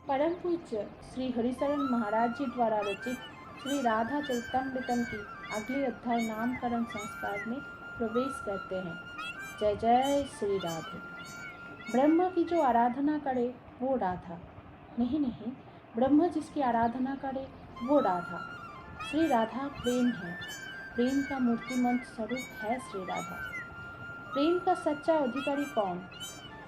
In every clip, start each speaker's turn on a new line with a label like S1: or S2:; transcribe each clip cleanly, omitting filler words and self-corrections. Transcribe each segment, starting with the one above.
S1: परम पूज्य श्री हरिशरण महाराज जी द्वारा रचित श्री राधा चरितमृतम की अगली अध्याय नामकरण संस्कार में प्रवेश करते हैं। जय जय श्री राधे। ब्रह्म की जो आराधना करे वो राधा नहीं, ब्रह्म जिसकी आराधना करे वो राधा। श्री राधा प्रेम है, प्रेम का मूर्तिमंत स्वरूप है श्री राधा। प्रेम का सच्चा अधिकारी कौन?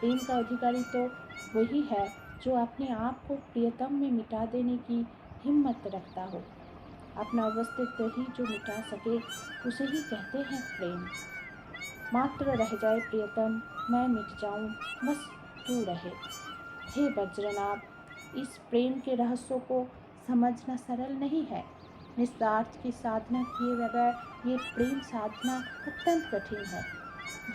S1: प्रेम का अधिकारी तो वही है जो अपने आप को प्रियतम में मिटा देने की हिम्मत रखता हो। अपना अस्तित्व ही जो मिटा सके उसे ही कहते हैं प्रेम। मात्र रह जाए प्रियतम, मैं मिट जाऊं, बस तू रहे। हे वज्रनाभ, इस प्रेम के रहस्यों को समझना सरल नहीं है। निस्वार्थ की साधना किए बगैर ये प्रेम साधना अत्यंत कठिन है।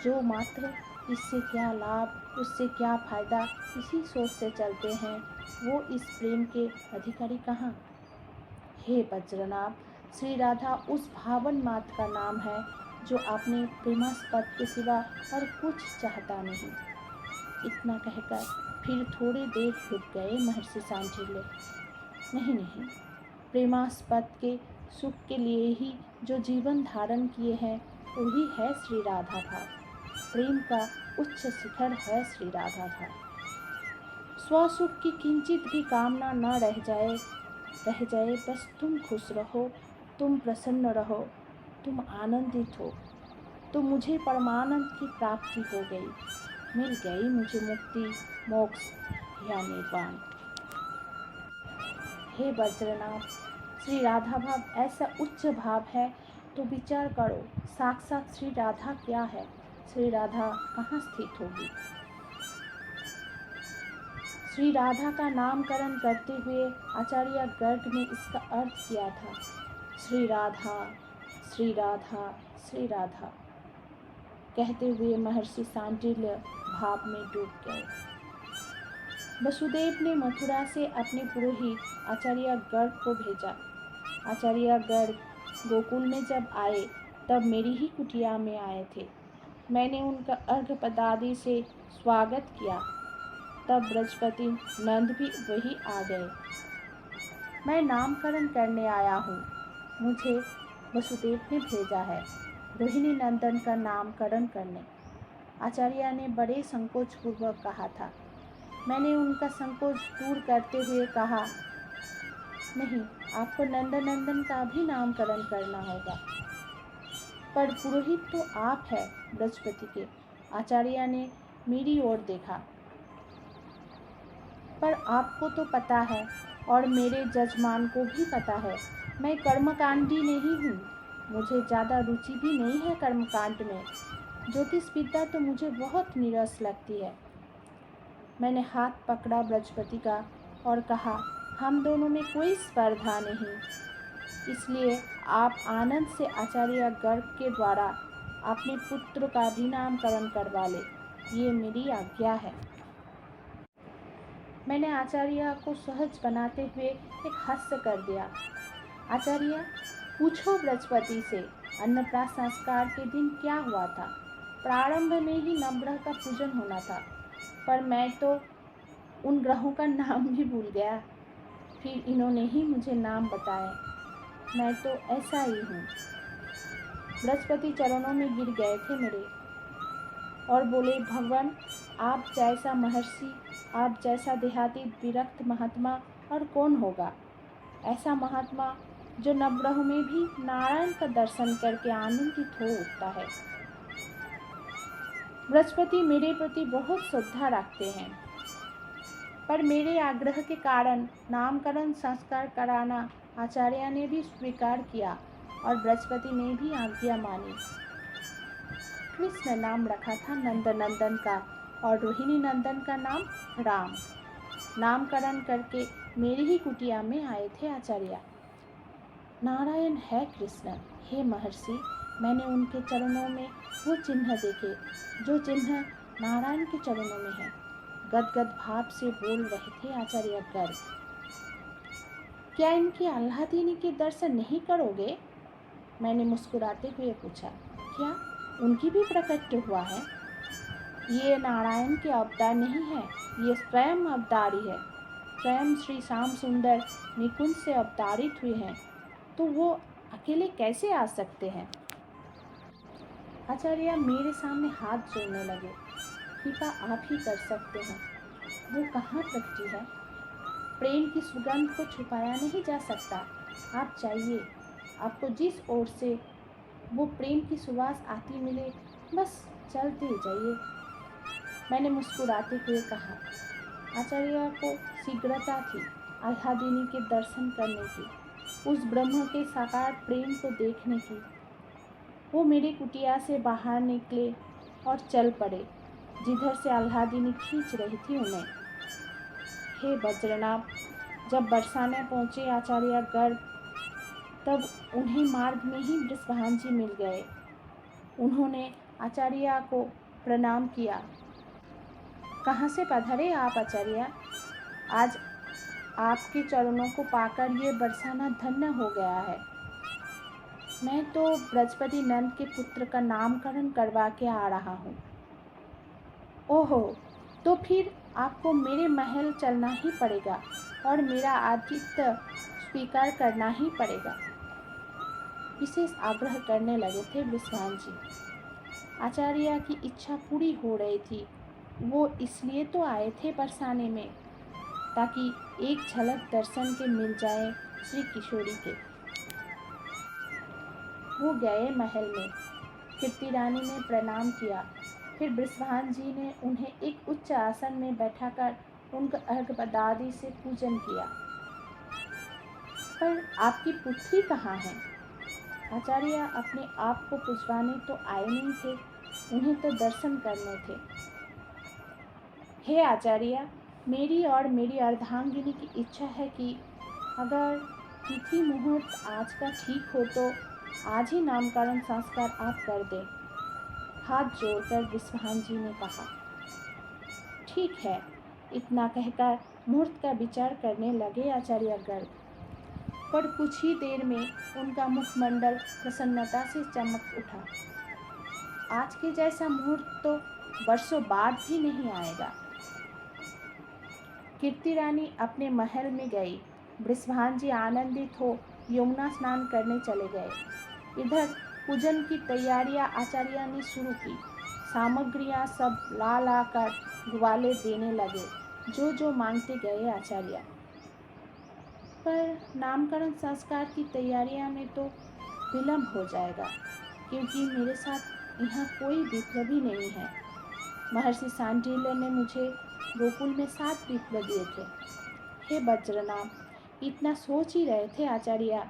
S1: जो मात्र इससे क्या लाभ, उससे क्या फायदा, इसी सोच से चलते हैं, वो इस प्रेम के अधिकारी कहाँ? हे वज्रनाभ, श्री राधा उस भावन मात का नाम है जो अपने प्रेमास्पद के सिवा और कुछ चाहता नहीं। इतना कहकर फिर थोड़ी देर रुक गए महर्षि सांडिल्य। नहीं, प्रेमास्पद के सुख के लिए ही जो जीवन धारण किए हैं वही है श्री राधा भाव। प्रेम का उच्च शिखर है श्री राधा भाव। स्वसुख की किंचित भी कामना न रह जाए, बस तुम खुश रहो, तुम प्रसन्न रहो, तुम आनंदित हो, तो मुझे परमानंद की प्राप्ति हो गई, मिल गई मुझे मुक्ति, मोक्ष या निर्वाण। हे वज्रनाभ, श्री राधा भाव ऐसा उच्च भाव है तो विचार करो, साक्षात श्री राधा क्या है? श्री राधा कहाँ स्थित होगी? श्री राधा का नामकरण करते हुए आचार्य गर्ग ने इसका अर्थ किया था, श्री राधा, श्री राधा, श्री राधा। कहते हुए महर्षि सांडिल्य भाव में डूब गए। वसुदेव ने मथुरा से अपने पुरोहित आचार्य गर्ग को भेजा। आचार्य गर्ग गोकुल में जब आए तब मेरी ही कुटिया में आए थे। मैंने उनका अर्घ्यपदादि से स्वागत किया। तब बृहस्पति नंद भी वही आ गए। मैं नामकरण करने आया हूँ, मुझे वसुदेव ने भेजा है रोहिणी नंदन का नामकरण करने। आचार्य ने बड़े संकोच पूर्वक कहा था। मैंने उनका संकोच दूर करते हुए कहा, नहीं, आपको नंदन का भी नामकरण करना होगा। पर पुरोहित तो आप है बृहस्पति के। आचार्य ने मेरी ओर देखा। पर आपको तो पता है और मेरे जजमान को भी पता है, मैं कर्मकांडी नहीं हूँ। मुझे ज़्यादा रुचि भी नहीं है कर्मकांड में। ज्योतिष विद्या तो मुझे बहुत नीरस लगती है। मैंने हाथ पकड़ा बृहस्पति का और कहा, हम दोनों में कोई स्पर्धा नहीं, इसलिए आप आनंद से आचार्य गर्ग के द्वारा अपने पुत्र का भी नामकरण करवा ले, ये मेरी आज्ञा है। मैंने आचार्य को सहज बनाते हुए एक हास्य कर दिया। आचार्य, पूछो बृहस्पति से अन्नप्राशन संस्कार के दिन क्या हुआ था। प्रारंभ में ही नवग्रह का पूजन होना था, पर मैं तो उन ग्रहों का नाम भी भूल गया। फिर इन्होंने ही मुझे नाम बताए। मैं तो ऐसा ही हूँ। बृहस्पति चरणों में गिर गए थे मेरे और बोले, भगवान, आप जैसा महर्षि, आप जैसा देहाती विरक्त महात्मा और कौन होगा। ऐसा महात्मा जो नवग्रह में भी नारायण का दर्शन करके आनंदित हो उठता है। बृहस्पति मेरे प्रति बहुत श्रद्धा रखते हैं, पर मेरे आग्रह के कारण नामकरण संस्कार कराना आचार्य ने भी स्वीकार किया और बृहस्पति ने भी आज्ञा मानी। कृष्ण नाम रखा था नंदन का और रोहिणी नंदन का नाम राम। नामकरण करके मेरी ही कुटिया में आए थे आचार्य। नारायण है कृष्ण। हे महर्षि, मैंने उनके चरणों में वो चिन्ह देखे जो चिन्ह नारायण के चरणों में है। गदगद भाव से बोल रहे थे आचार्य गर्ग। क्या इनकी आह्लादिनी के दर्शन नहीं करोगे? मैंने मुस्कुराते हुए पूछा। क्या उनकी भी प्रकट हुआ है? ये नारायण के अवतार नहीं है, ये स्वयं अवतारी है। स्वयं श्री श्याम सुंदर निकुंज से अवतारित हुए हैं, तो वो अकेले कैसे आ सकते हैं? आचार्य मेरे सामने हाथ जोड़ने लगे। कृपा आप ही कर सकते हैं। वो कहाँ प्रकटी है? प्रेम की सुगंध को छुपाया नहीं जा सकता। आप चाहिए, आपको जिस ओर से वो प्रेम की सुवास आती मिले, बस चलते जाइए। मैंने मुस्कुराते हुए कहा। आचार्य को शीघ्रता थी आह्लादिनी के दर्शन करने की, उस ब्रह्म के साकार प्रेम को देखने की। वो मेरी कुटिया से बाहर निकले और चल पड़े जिधर से आह्लादिनी खींच रही थी उन्हें। हे बज्रनाभ, जब बरसाने पहुँचे आचार्यगढ़, तब उन्हें मार्ग में ही वृषभान जी मिल गए। उन्होंने आचार्य को प्रणाम किया। कहाँ से पधारे आप आचार्य? आज आपके चरणों को पाकर ये बरसाना धन्य हो गया है। मैं तो बृहस्पति नंद के पुत्र का नामकरण करवा के आ रहा हूँ। ओहो, तो फिर आपको मेरे महल चलना ही पड़ेगा और मेरा आतिथ्य स्वीकार करना ही पड़ेगा। विशेष आग्रह करने लगे थे वृषभान जी। आचार्य की इच्छा पूरी हो रही थी। वो इसलिए तो आए थे बरसाने में, ताकि एक झलक दर्शन के मिल जाए श्री किशोरी के। वो गए महल में। कीर्ति रानी ने प्रणाम किया। फिर वृषभान जी ने उन्हें एक उच्च आसन में बैठाकर उनका अर्घ्यपादादि से पूजन किया। पर आपकी पुत्री कहाँ है? आचार्य अपने आप को पुजवाने तो आए नहीं थे, उन्हें तो दर्शन करने थे। हे आचार्य, मेरी और मेरी अर्धांगिनी की इच्छा है कि अगर तिथि मुहूर्त आज का ठीक हो तो आज ही नामकरण संस्कार आप कर दें। हाथ जोड़कर वृषभान जी ने कहा। ठीक है, इतना कहकर मुहूर्त का विचार करने लगे आचार्यगण। पर कुछ ही देर में उनका मुखमंडल प्रसन्नता से चमक उठा। आज के जैसा मुहूर्त तो वर्षों बाद भी नहीं आएगा। कीर्ति रानी अपने महल में गई। वृषभान जी आनंदित हो यमुना स्नान करने चले गए। इधर पूजन की तैयारियां आचार्य ने शुरू की। सामग्रियां सब ला ला कर ग्वाले देने लगे। जो जो मांगते गए आचार्य। पर नामकरण संस्कार की तैयारियां में तो विलम्ब हो जाएगा, क्योंकि मेरे साथ यहाँ कोई विप्लवी नहीं है। महर्षि सांडिल्य ने मुझे गोकुल में 7 विप्लव दिए थे। हे बज्रनाभ, इतना सोच ही रहे थे आचार्य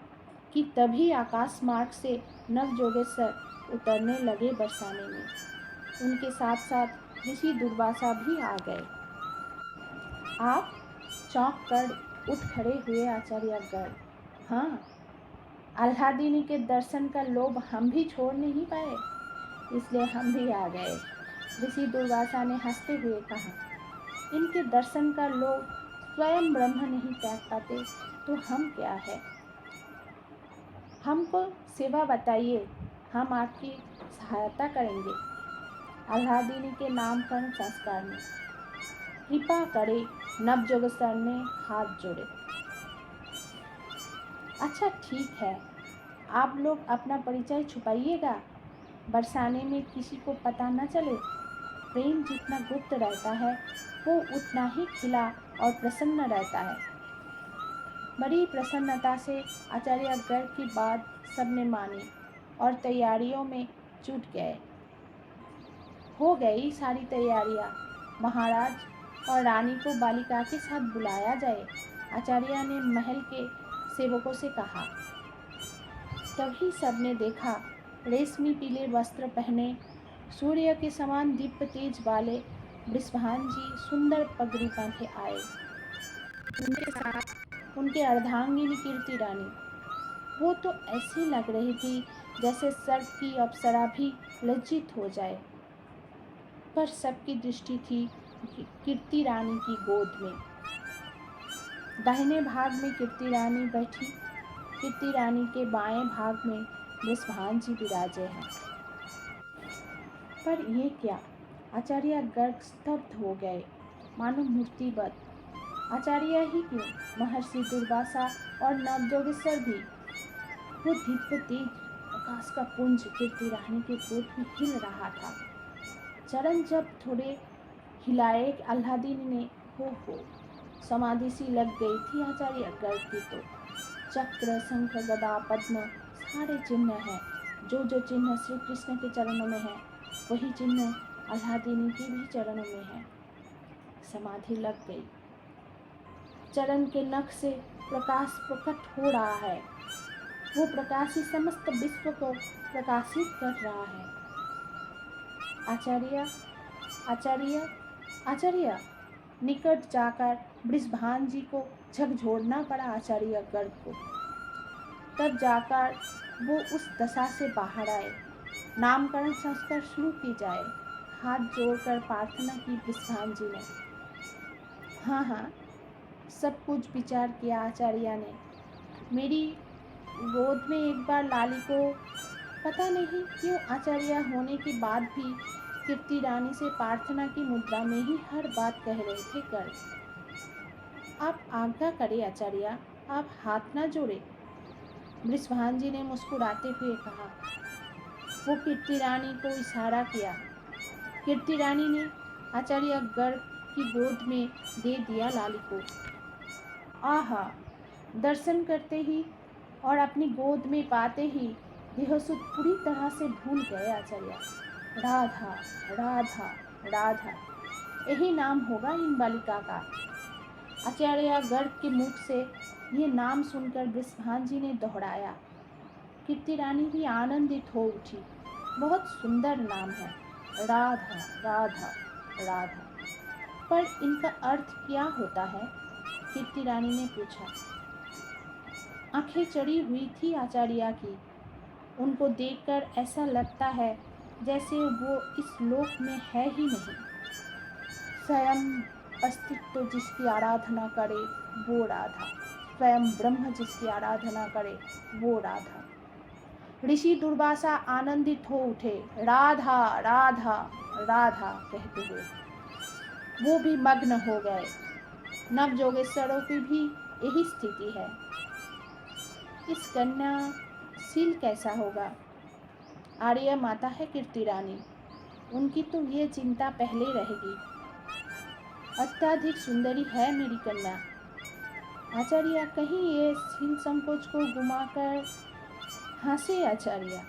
S1: कि तभी आकाश मार्ग से नवजोगेश्वर उतरने लगे बरसाने में। उनके साथ साथ ऋषि दुर्वासा भी आ गए। आप चौंक कर उठ खड़े हुए आचार्यगण। हाँ, आह्लादिनी के दर्शन का लोभ हम भी छोड़ नहीं पाए, इसलिए हम भी आ गए। ऋषि दुर्वासा ने हंसते हुए कहा। इनके दर्शन का लोभ स्वयं ब्रह्म नहीं त्याग पाते तो हम क्या है? हमको सेवा बताइए, हम आपकी सहायता करेंगे आह्लादिनी के नामकरण संस्कार में। कृपा करे। नवजोगेश्वर ने हाथ जोड़े। अच्छा ठीक है, आप लोग अपना परिचय छुपाइएगा, बरसाने में किसी को पता न चले। प्रेम जितना गुप्त रहता है वो उतना ही खिला और प्रसन्न रहता है। बड़ी प्रसन्नता से आचार्यगण की बात सबने मानी और तैयारियों में जुट गए। हो गई सारी तैयारियां। महाराज और रानी को बालिका के साथ बुलाया जाए, आचार्य ने महल के सेवकों से कहा। तभी सबने देखा रेशमी पीले वस्त्र पहने सूर्य के समान दीप्त तेज वाले वृषभान जी सुंदर पगड़ी बांधे आए। उनके साथ उनके अर्धांगिनी कीर्ति रानी। वो तो ऐसी लग रही थी जैसे स्वर्ग की अप्सरा भी लज्जित हो जाए। पर सबकी दृष्टि थी कीर्ति रानी की गोद में। दाहिने भाग में कीर्ति रानी बैठी, कीर्ति रानी के बाएं भाग में वृषभान जी विराजे हैं। पर ये क्या? आचार्य गर्ग स्तब्ध हो गए, मानो मूर्तिवत। आचार्य ही क्यों, महर्षि दुर्वासा और नवजोगेश्वर भी। वो दिव्य तेज प्रकाश का पुंज कीर्ति रानी के गोद में हिल रहा था। चरण जब थोड़े हिलाए आह्लादिनी ने हो समाधि सी लग गई थी आचार्य गर्ग की। तो चक्र शंख गदा पद्म सारे चिन्ह हैं। जो चिन्ह श्री कृष्ण के चरणों में है वही चिन्ह आह्लादिनी के भी चरणों में है। समाधि लग गई। चरण के नख से प्रकाश प्रकट हो रहा है। वो प्रकाश ही समस्त विश्व को प्रकाशित कर रहा है। आचार्य आचार्य आचार्य निकट जाकर वृषभान जी को झकझोरना पड़ा आचार्य गर्ग को। तब जाकर वो उस दशा से बाहर आए। नामकरण संस्कार शुरू की जाए। हाथ जोड़कर प्रार्थना की वृषभान जी ने। हाँ, सब कुछ विचार किया आचार्य ने। मेरी गोद में एक बार लाली को पता नहीं क्यों आचार्य होने के बाद भी कीर्ति रानी से प्रार्थना की मुद्रा में ही हर बात कह रहे थे गर्ग। आप आज्ञा करें आचार्य, आप हाथ ना जोड़े, वृषभान जी ने मुस्कुराते हुए कहा। वो कीर्ति रानी को इशारा किया। कीर्ति रानी ने आचार्य गर्ग की गोद में दे दिया लाली को। आहा, दर्शन करते ही और अपनी गोद में पाते ही देहसुध पूरी तरह से भूल गए आचार्य। राधा राधा राधा, यही नाम होगा इन बालिका का। आचार्य गर्ग के मुख से ये नाम सुनकर वृषभान जी ने दोहराया। कीर्ति रानी भी आनंदित हो उठी। बहुत सुंदर नाम है, राधा राधा राधा। पर इनका अर्थ क्या होता है? कीर्ति रानी ने पूछा। आंखें चढ़ी हुई थी आचार्य की। उनको देखकर ऐसा लगता है जैसे वो इस लोक में है ही नहीं। स्वयं अस्तित्व जिसकी आराधना करे वो राधा, स्वयं ब्रह्म जिसकी आराधना करे वो राधा। ऋषि दुर्वासा आनंदित हो उठे, राधा राधा राधा कहते हुए। वो भी मग्न हो गए। नवजोगेश्वरों की भी यही स्थिति है। इस कन्या शील कैसा होगा? आर्य माता है कीर्ति रानी, उनकी तो ये चिंता पहले रहेगी। अत्यधिक सुंदरी है मेरी कन्या। आचार्य कहीं ये शील संकोच को घुमाकर हंसे आचार्य।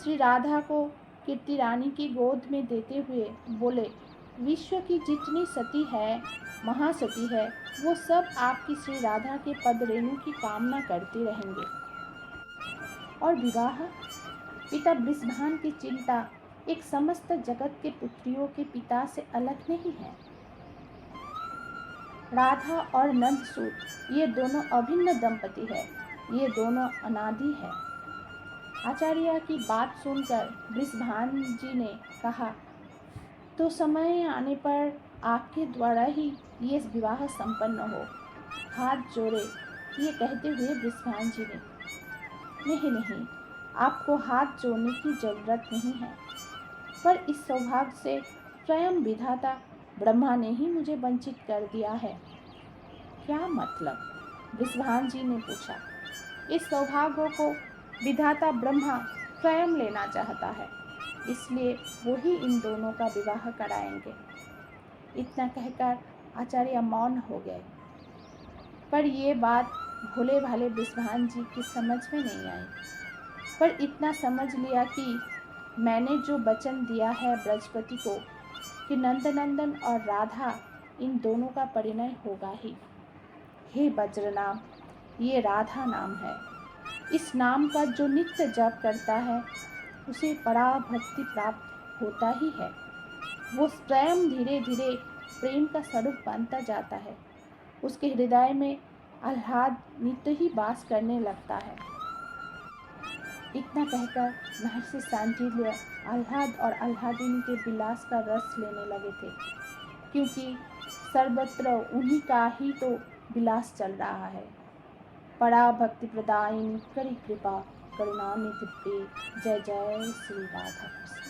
S1: श्री राधा को कीर्ति रानी की गोद में देते हुए बोले, विश्व की जितनी सती है, महासती है, वो सब आपकी श्री राधा के पद रेणु की कामना करते रहेंगे। और विवाह? पिता वृषभान की चिंता एक समस्त जगत के पुत्रियों के पिता से अलग नहीं है। राधा और नंदसूत ये दोनों अभिन्न दंपति है, ये दोनों अनादि है। आचार्य की बात सुनकर वृषभान जी ने कहा, तो समय आने पर आपके द्वारा ही ये विवाह संपन्न हो। हाथ जोड़े ये कहते हुए वृषभान जी ने, नहीं, आपको हाथ जोड़ने की जरूरत नहीं है, पर इस सौभाग्य से स्वयं विधाता ब्रह्मा ने ही मुझे वंचित कर दिया है। क्या मतलब? वृषभान जी ने पूछा। इस सौभाग्य को विधाता ब्रह्मा स्वयं लेना चाहता है, इसलिए वो ही इन दोनों का विवाह कराएंगे। इतना कहकर आचार्य मौन हो गए। पर ये बात भोले भाले वृषभान जी की समझ में नहीं आई। पर इतना समझ लिया कि मैंने जो वचन दिया है बृहस्पति को कि नंदनंदन और राधा इन दोनों का परिणय होगा ही। हे वज्रनाम, ये राधा नाम है। इस नाम का जो नित्य जप करता है उसे पराभक्ति प्राप्त होता ही है। वो स्वयं धीरे धीरे प्रेम का स्वरूप बनता जाता है। उसके हृदय में आह्लाद नित्य ही वास करने लगता है। इतना कहकर महर्षि सांडिल्य आह्लाद और आह्लादिनी के विलास का रस लेने लगे थे, क्योंकि सर्वत्र उन्हीं का ही तो विलास चल रहा है। पराभक्ति प्रदायिनी करी कृपा करुणानिधि प्रिय। जय जय श्री राधा कृष्ण।